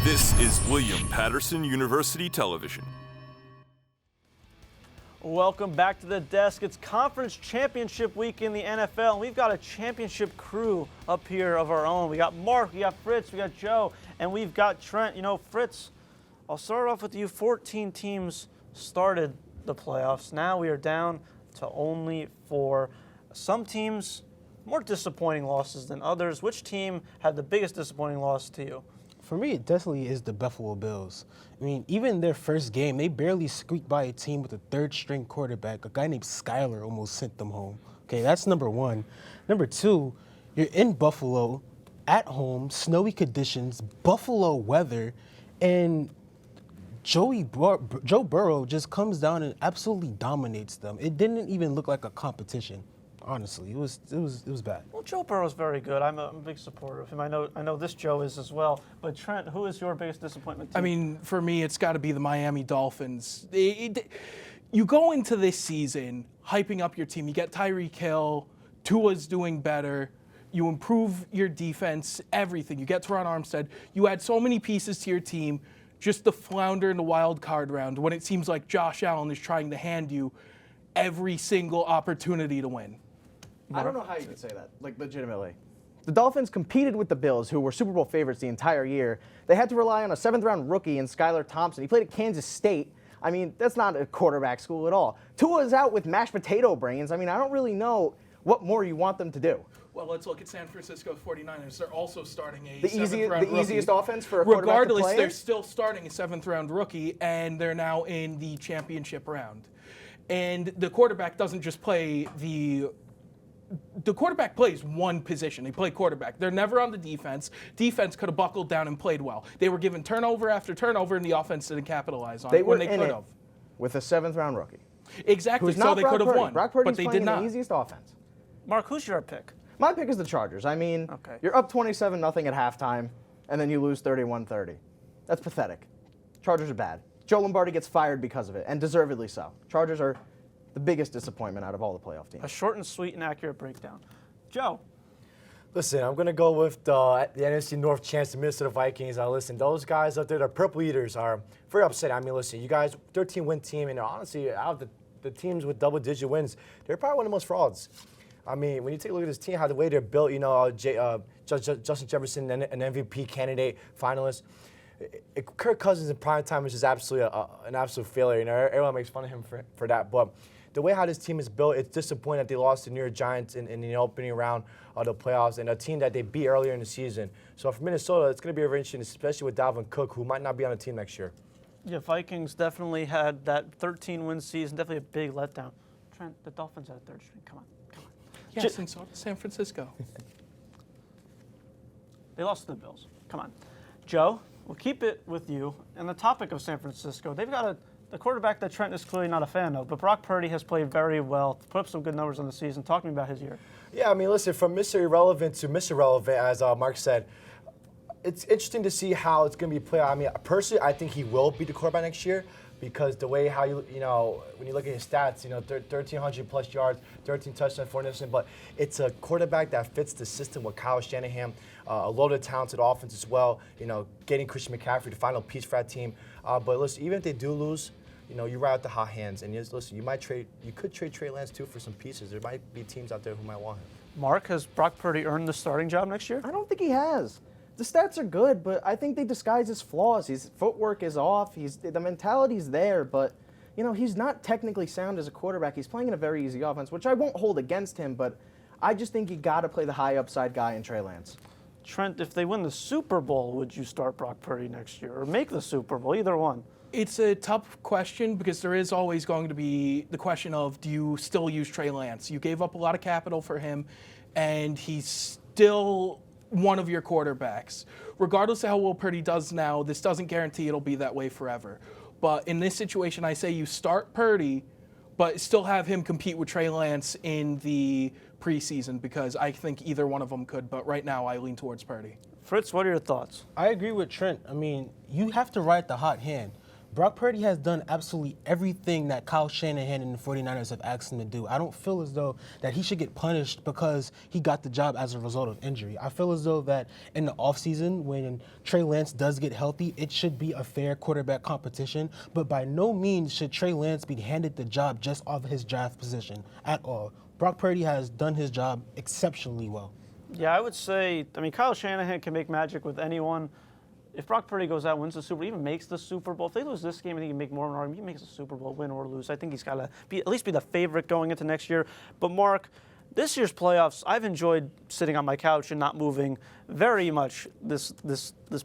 This is William Patterson University Television. Welcome back to the desk. It's conference championship week in the NFL, and we've got a championship crew up here of our own. We got Marc, we got Fritz, we got Joe, and we've got Trent. You know, Fritz, I'll start off with you. 14 teams started the playoffs. Now we are down to only 4. Some teams, more disappointing losses than others. Which team had the biggest disappointing loss to you? For me, it definitely is the Buffalo Bills. I mean, even their first game, they barely squeaked by a team with a third-string quarterback. A guy named Skyler almost sent them home. Okay, that's number one. Number two, you're in Buffalo, at home, snowy conditions, Buffalo weather, and Joe Burrow just comes down and absolutely dominates them. It didn't even look like a competition. Honestly, it was bad. Well, Joe Burrow's very good. I'm a big supporter of him. I know this Joe is as well. But Trent, who is your biggest disappointment team? I mean, for me, it's got to be the Miami Dolphins. You go into this season hyping up your team. You get Tyreek Hill, Tua's doing better. You improve your defense, everything. You get Teron Armstead. You add so many pieces to your team, just to flounder in the wild card round when it seems like Josh Allen is trying to hand you every single opportunity to win. I don't know how you could say that, like, legitimately. The Dolphins competed with the Bills, who were Super Bowl favorites the entire year. They had to rely on a 7th-round rookie in Skylar Thompson. He played at Kansas State. I mean, that's not a quarterback school at all. Tua is out with mashed potato brains. I mean, I don't really know what more you want them to do. Well, let's look at San Francisco 49ers. They're also starting a The 7th-round rookie. easiest offense for a quarterback Regardless, to play they're in? still starting a 7th-round rookie, and they're now in the championship round. And the quarterback doesn't just play the quarterback plays one position. They play quarterback. They're never on the defense. Defense could have buckled down and played well. They were given turnover after turnover, and the offense didn't capitalize on it when they could have. With a 7th-round rookie. Exactly, Who's so not they Brock could have Purdy. won, Brock Purdy's but they playing did not. the easiest offense. Marc, who's your pick? My pick is the Chargers. I mean, Okay. You're up 27-0 at halftime, and then you lose 31-30. That's pathetic. Chargers are bad. Joe Lombardi gets fired because of it, and deservedly so. Chargers are the biggest disappointment out of all the playoff teams. A short and sweet and accurate breakdown. Joe. Listen, I'm going to go with the NFC North champs, the Minnesota Vikings. Listen, those guys up there, the Purple Eaters, are very upset. I mean, listen, you guys, 13-win team, and honestly, out of the teams with double-digit wins, they're probably one of the most frauds. I mean, when you take a look at this team, how the way they're built, you know, Justin Jefferson, an MVP candidate, finalist. Kirk Cousins in prime time is just absolutely an absolute failure. You know, everyone makes fun of him for that, but the way how this team is built, it's disappointing that they lost to the New York Giants in the opening round of the playoffs, and a team that they beat earlier in the season. So for Minnesota, it's going to be very interesting, especially with Dalvin Cook, who might not be on the team next year. Yeah, Vikings definitely had that 13-win season, definitely a big letdown. Trent, the Dolphins had a third string. Come on. Yes, and so did San Francisco. They lost to the Bills. Come on. Joe, we'll keep it with you. And the topic of San Francisco, they've got the quarterback that Trent is clearly not a fan of, but Brock Purdy has played very well, put up some good numbers on the season. Talk to me about his year. Yeah, I mean, listen, from Mr. Irrelevant to Mr. Relevant, as Marc said, it's interesting to see how it's going to be played. I mean, personally, I think he will be the quarterback next year because the way how you know, when you look at his stats, you know, 1,300 plus yards, 13 touchdowns, 4 interceptions, but it's a quarterback that fits the system with Kyle Shanahan, a loaded talented offense as well, you know, getting Christian McCaffrey, the final piece for that team. But listen, even if they do lose, you know, you ride out the hot hands, and listen, you could trade Trey Lance too for some pieces. There might be teams out there who might want him. Marc, has Brock Purdy earned the starting job next year? I don't think he has. The stats are good, but I think they disguise his flaws. His footwork is off. The mentality's there, but you know, he's not technically sound as a quarterback. He's playing in a very easy offense, which I won't hold against him, but I just think you got to play the high upside guy in Trey Lance. Trent, if they win the Super Bowl, would you start Brock Purdy next year or make the Super Bowl? Either one. It's a tough question because there is always going to be the question of, do you still use Trey Lance? You gave up a lot of capital for him, and he's still one of your quarterbacks. Regardless of how well Purdy does now, this doesn't guarantee it'll be that way forever. But in this situation, I say you start Purdy, but still have him compete with Trey Lance in the preseason because I think either one of them could. But right now, I lean towards Purdy. Fritz, what are your thoughts? I agree with Trent. I mean, you have to ride the hot hand. Brock Purdy has done absolutely everything that Kyle Shanahan and the 49ers have asked him to do. I don't feel as though that he should get punished because he got the job as a result of injury. I feel as though that in the offseason, when Trey Lance does get healthy, it should be a fair quarterback competition, but by no means should Trey Lance be handed the job just off his draft position at all. Brock Purdy has done his job exceptionally well. Yeah, I would say, Kyle Shanahan can make magic with anyone. If Brock Purdy goes out, wins the Super Bowl, even makes the Super Bowl, if they lose this game, I think he can make more of an argument. He makes the Super Bowl, win or lose. I think he's got to at least be the favorite going into next year. But Marc, this year's playoffs, I've enjoyed sitting on my couch and not moving very much this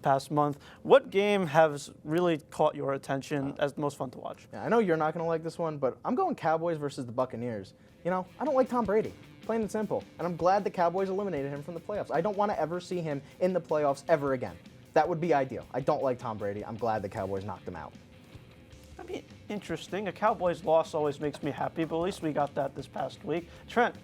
past month. What game has really caught your attention as the most fun to watch? Yeah, I know you're not going to like this one, but I'm going Cowboys versus the Buccaneers. You know, I don't like Tom Brady. Plain and simple. And I'm glad the Cowboys eliminated him from the playoffs. I don't want to ever see him in the playoffs ever again. That would be ideal. I don't like Tom Brady. I'm glad the Cowboys knocked him out. That'd be interesting. A Cowboys loss always makes me happy, but at least we got that this past week. Trent.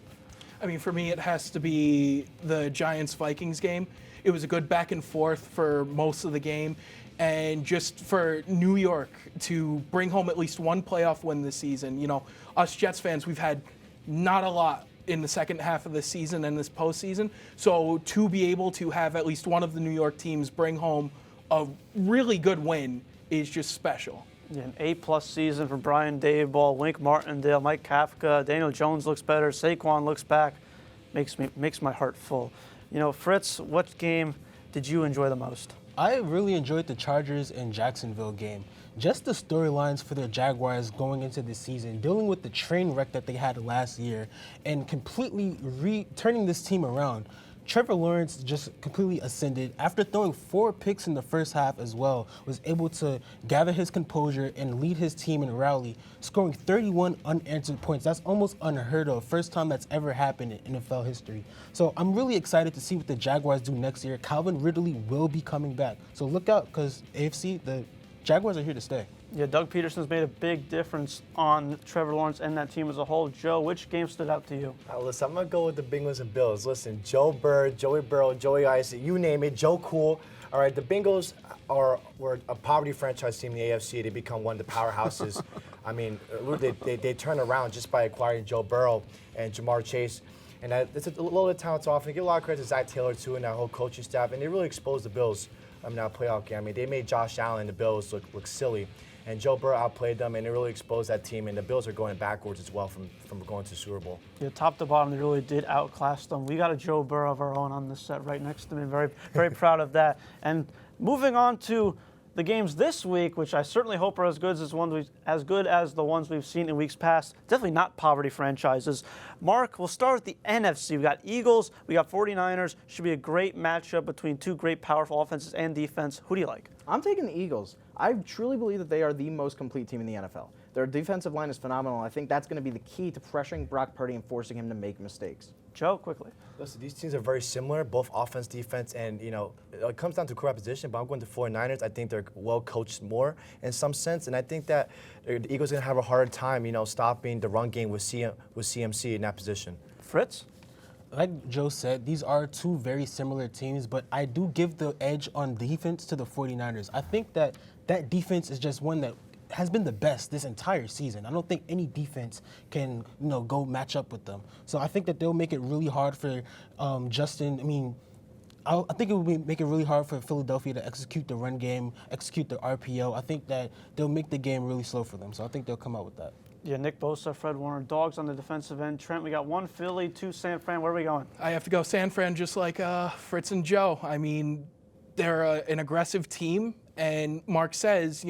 For me, it has to be the Giants-Vikings game. It was a good back and forth for most of the game. And just for New York to bring home at least one playoff win this season, you know, us Jets fans, we've had not a lot in the second half of the season and this postseason. So to be able to have at least one of the New York teams bring home a really good win is just special. Yeah, an A-plus season for Brian Daboll, Wink Martindale, Mike Kafka, Daniel Jones looks better, Saquon looks back. Makes my heart full. You know, Fritz, what game did you enjoy the most? I really enjoyed the Chargers and Jacksonville game. Just the storylines for the Jaguars going into the season, dealing with the train wreck that they had last year, and completely turning this team around. Trevor Lawrence just completely ascended. After throwing 4 picks in the first half as well, was able to gather his composure and lead his team in a rally, scoring 31 unanswered points. That's almost unheard of. First time that's ever happened in NFL history. So I'm really excited to see what the Jaguars do next year. Calvin Ridley will be coming back. So look out, because AFC, the Jaguars are here to stay. Yeah, Doug Peterson's made a big difference on Trevor Lawrence and that team as a whole. Joe, which game stood out to you? Listen, I'm going to go with the Bengals and Bills. Listen, Joe Burrow, Joey Burrow, Joey Ice, you name it, Joe Cool. All right, the Bengals were a poverty franchise team in the AFC. They become one of the powerhouses. They turn around just by acquiring Joe Burrow and Jamar Chase. And it's a little of talent off. And give a lot of credit to Zach Taylor, too, and that whole coaching staff. And they really exposed the Bills in that playoff game. They made Josh Allen and the Bills look silly. And Joe Burrow outplayed them, and it really exposed that team. And the Bills are going backwards as well from going to the Super Bowl. Yeah, top to bottom, they really did outclass them. We got a Joe Burrow of our own on this set right next to me. Very, very proud of that. And moving on to the games this week, which I certainly hope are as good as the ones we've seen in weeks past. Definitely not poverty franchises. Marc, we'll start with the NFC. We got Eagles, we got 49ers. Should be a great matchup between two great powerful offenses and defense. Who do you like? I'm taking the Eagles. I truly believe that they are the most complete team in the NFL. Their defensive line is phenomenal. I think that's going to be the key to pressuring Brock Purdy and forcing him to make mistakes. Joe, quickly. Listen, these teams are very similar, both offense, defense, and, you know, it comes down to quarterback position, but I'm going to 49ers. I think they're well coached more in some sense, and I think that the Eagles are going to have a harder time, you know, stopping the run game with CMC in that position. Fritz? Like Joe said, these are two very similar teams, but I do give the edge on defense to the 49ers. I think that defense is just one that has been the best this entire season. I don't think any defense can, go match up with them. So I think that they'll make it really hard for Justin. I think it will make it really hard for Philadelphia to execute the run game, execute the RPO. I think that they'll make the game really slow for them. So I think they'll come out with that. Yeah, Nick Bosa, Fred Warner, dogs on the defensive end. Trent, we got 1 Philly, 2 San Fran. Where are we going? I have to go San Fran just like Fritz and Joe. They're an aggressive team, and Marc says,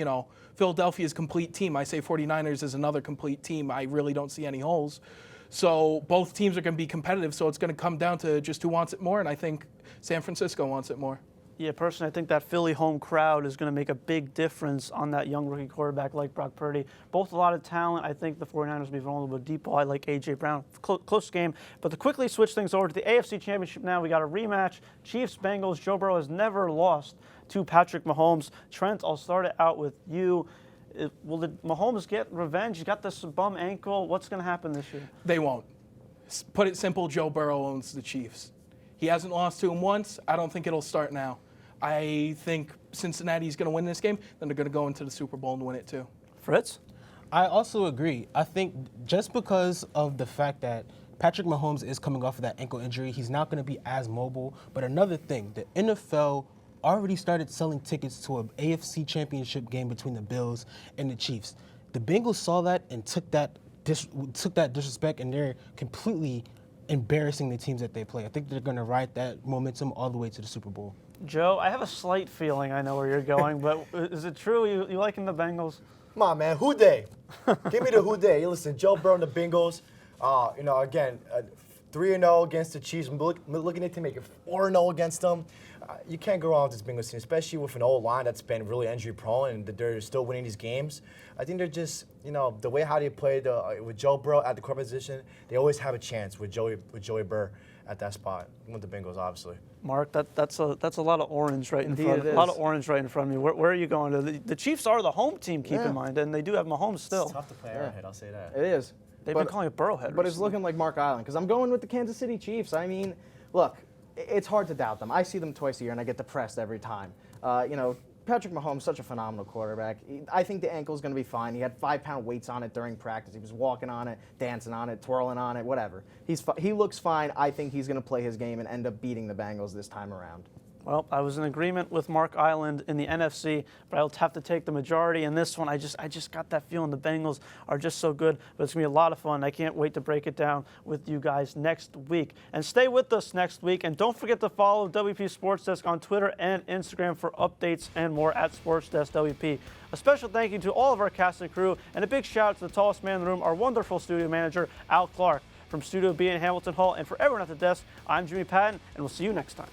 Philadelphia's a complete team. I say 49ers is another complete team. I really don't see any holes. So both teams are going to be competitive, so it's going to come down to just who wants it more, and I think San Francisco wants it more. Yeah, personally, I think that Philly home crowd is going to make a big difference on that young rookie quarterback like Brock Purdy. Both a lot of talent. I think the 49ers will be vulnerable to deep ball. I like A.J. Brown. Close game. But to quickly switch things over to the AFC Championship now, we got a rematch. Chiefs-Bengals. Joe Burrow has never lost to Patrick Mahomes. Trent, I'll start it out with you. Will Mahomes get revenge? He's got this bum ankle. What's going to happen this year? They won't. Put it simple, Joe Burrow owns the Chiefs. He hasn't lost to him once. I don't think it'll start now. I think Cincinnati's going to win this game, then they're going to go into the Super Bowl and win it too. Fritz? I also agree. I think just because of the fact that Patrick Mahomes is coming off of that ankle injury, he's not going to be as mobile. But another thing, the NFL already started selling tickets to an AFC Championship game between the Bills and the Chiefs. The Bengals saw that and took that disrespect, and they're completely embarrassing the teams that they play. I think they're going to ride that momentum all the way to the Super Bowl. Joe, I have a slight feeling I know where you're going, but is it true you liking the Bengals? Come on, man. Who day? Give me the who day. Listen, Joe Burrow and the Bengals, again, 3-0 against the Chiefs. I'm looking at to make it 4-0 against them. You can't go wrong with this Bengals team, especially with an old line that's been really injury prone and they're still winning these games. I think they're just, the way how they play with Joe Burrow at the quarterback position, they always have a chance with Joey Burr at that spot. With the Bengals, obviously. Mark, that's a lot of orange right in Indeed front. it A lot is. of orange right in front of me. Where are you going to? The Chiefs are the home team. Keep in mind, and they do have Mahomes still. It's tough to play Arrowhead, I'll say that. It is. They've been calling it Burrowhead. But it's recently. looking like Mark Island because I'm going with the Kansas City Chiefs. I mean, look, it's hard to doubt them. I see them twice a year and I get depressed every time. Patrick Mahomes, such a phenomenal quarterback. I think the ankle's going to be fine. He had 5-pound weights on it during practice. He was walking on it, dancing on it, twirling on it, whatever. He looks fine. I think he's going to play his game and end up beating the Bengals this time around. Well, I was in agreement with Mark Island in the NFC, but I'll have to take the majority in this one. I just got that feeling the Bengals are just so good, but it's going to be a lot of fun. I can't wait to break it down with you guys next week. And stay with us next week, and don't forget to follow WP Sports Desk on Twitter and Instagram for updates and more at Sports Desk WP. A special thank you to all of our cast and crew, and a big shout out to the tallest man in the room, our wonderful studio manager, Al Clark. From Studio B in Hamilton Hall, and for everyone at the desk, I'm Jimmy Patton, and we'll see you next time.